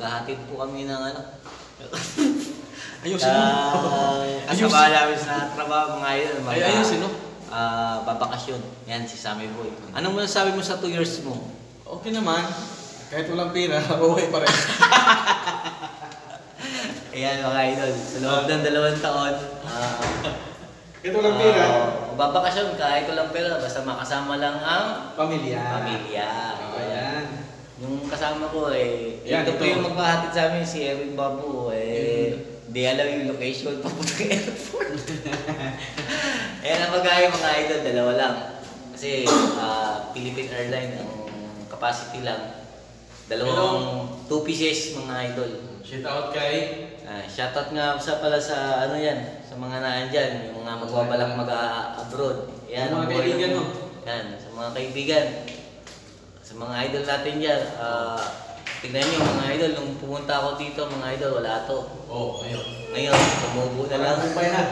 maghahatid po kami ng ano. Ayusin mo. Kasama namin sa trabaho mga idol. Ayusin mo. Babakasyon. Yan, si Sammy Boy. Anong masasabi mo sa 2 years mo? Okay naman. Kahit walang pera, okay pa rin. Ayan mga idol, sa loob ng 2 taon, Kahit walang pera. babakasyon kahit walang pera, basta makasama lang ang Pamilya. pamilya. Ayan. Yung kasama ko Yan, ito po ito. yung magpahatid sa amin, si Eric Babu, di alam yung location papunta airport. Ayan ang magaya mga idol, 2 lang. Kasi Philippine Airlines, ang capacity lang. 2 pieces mga idol. Shout out kay... Shoutout nga pala sa ano yan, sa mga naandyan, yung mga magbabalak mag-abroad. Yan, Sa mga kaibigan mo. Yan, sa mga kaibigan. Sa mga idol natin dyan. Tignan nyo mga idol, nung pumunta ako dito mga idol, wala to. Oh, ayun. Ngayon, tumubo na lang. Kumpay na.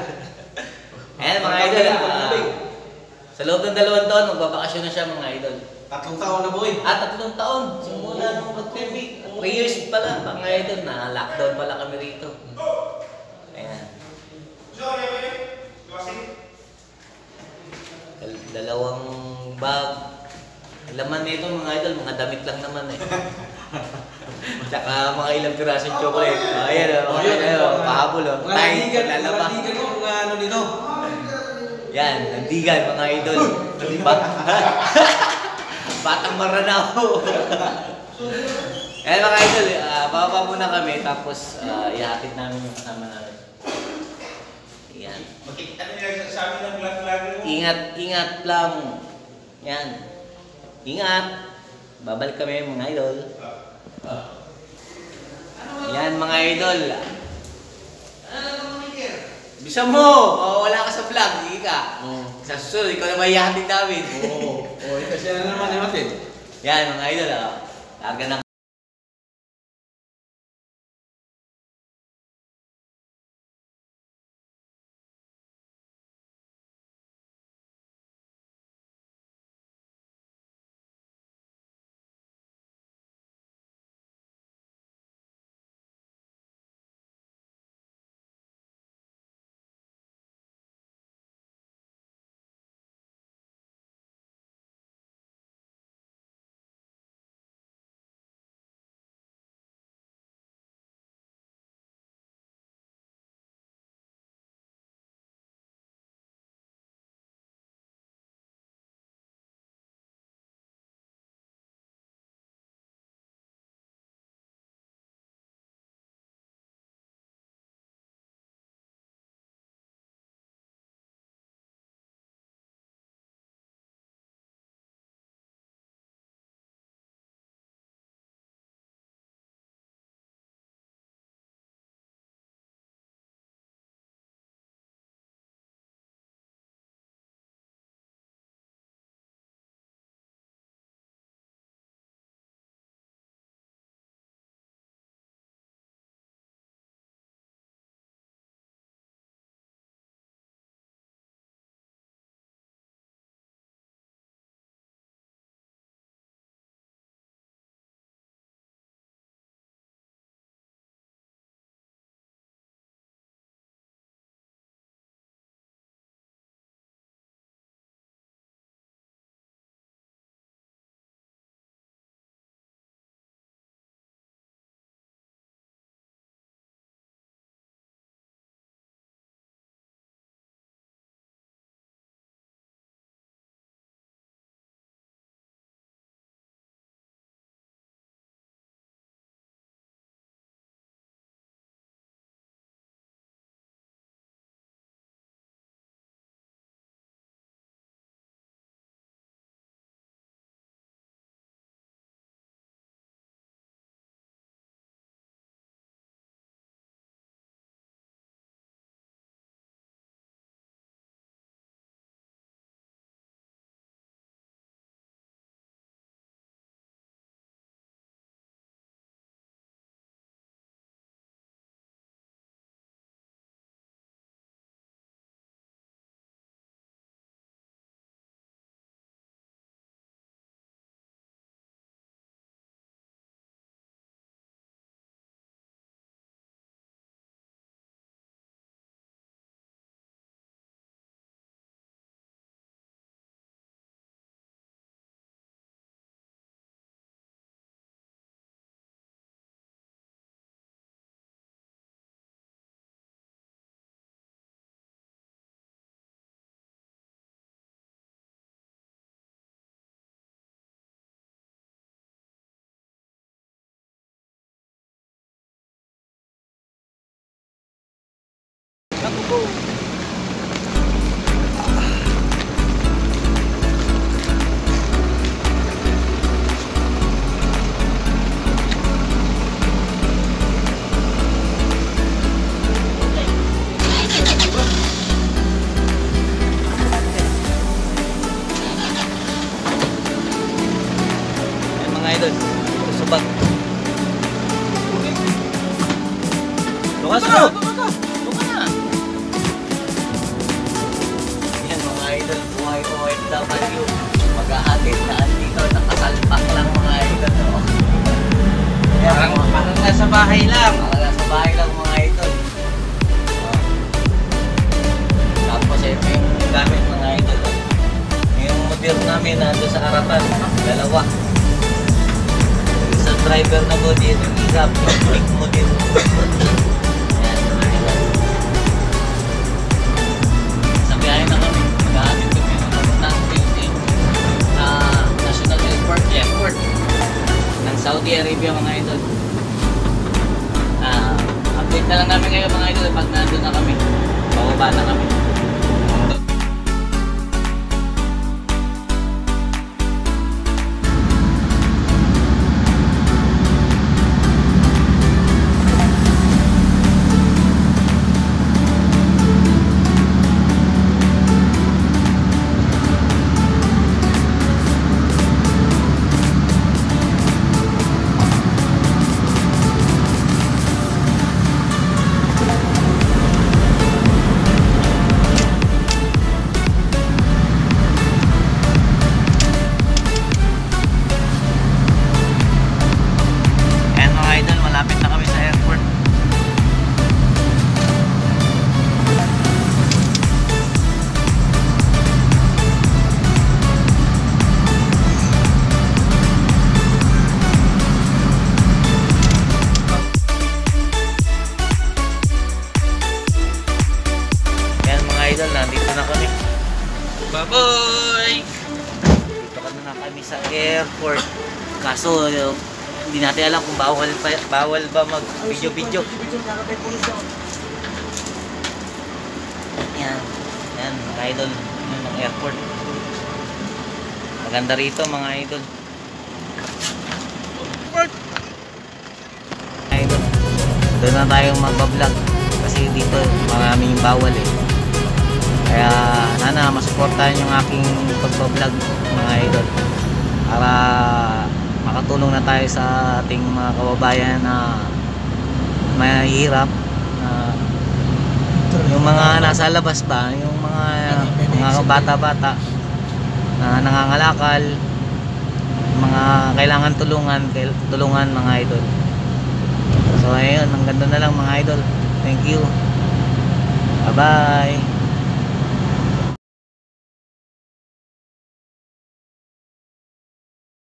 Ayan mga idol, sa loob ng 2 taon, magbabakasyon na siya mga idol. 3 taon na boy. 3 taon, simula nung pag-pandemic. 3 years pala, mga idol, na lockdown pala kami rito. Ayan. 2 bag. Laman nito mga idol, mga damit lang naman eh. Tsaka mga ilang pirasong chocolate. Ayan o, pahabol o. Mga landigan mo, mga ano nito. Yan, nandigan mga idol. Batang Maranao. Ayan mga idol, bababa muna kami tapos ihatid namin yung kasama namin. Yan. Makikita nila sa amin ng vlog-vlog mo. Ingat lang. Yan. Ingat. Babalik kami mga idol. Yan mga idol. Bisa mo! Wala ka sa vlog, hindi ka. Sa susunod, ikaw na maihatid namin. Oo. Kasi na naman yung atin. Yan mga idol. Laga na Ayan mga idol, subak. Lukas na! Lukas na! Ayan mga idol, buhay OFW. Mag-aatid na andito, nakasalpak lang mga idol. No? Ayan, Parang nasa bahay lang. sa bahay lang mga idol. Tapos ito yung gamit mga idol. Yung motor namin nandun sa harapan, dalawa. Sa driver na mo din, yung isa, pick mo din. Ayan mga idol. Sa biyahe na kami, mag-aamit kami ng building na National Airport ng Saudi Arabia mga idol. Update na lang namin ngayon mga idol pag nandun na kami. Bababa na kami. Ayan mga idol, malapit na kami sa airport. Ayan mga idol, nandito na kami. Baboy! Dito na kami sa airport. Kaso, hindi natin alam kung bawal ba mag video. Yan. Yan, mga idol. Yan ang airport. Maganda rito, mga idol. Idol. Doon na tayo magbablog. Kasi dito, maraming bawal eh. Kaya, sana masuportahan yung aking pagbablog, mga idol. Para makatulong na tayo sa ating mga kababayan na mahihirap, yung mga nasa labas ba, yung mga bata-bata na nangangalakal, mga kailangan tulungan mga idol. So ayun, hanggang doon na lang mga idol. Thank you. Bye bye.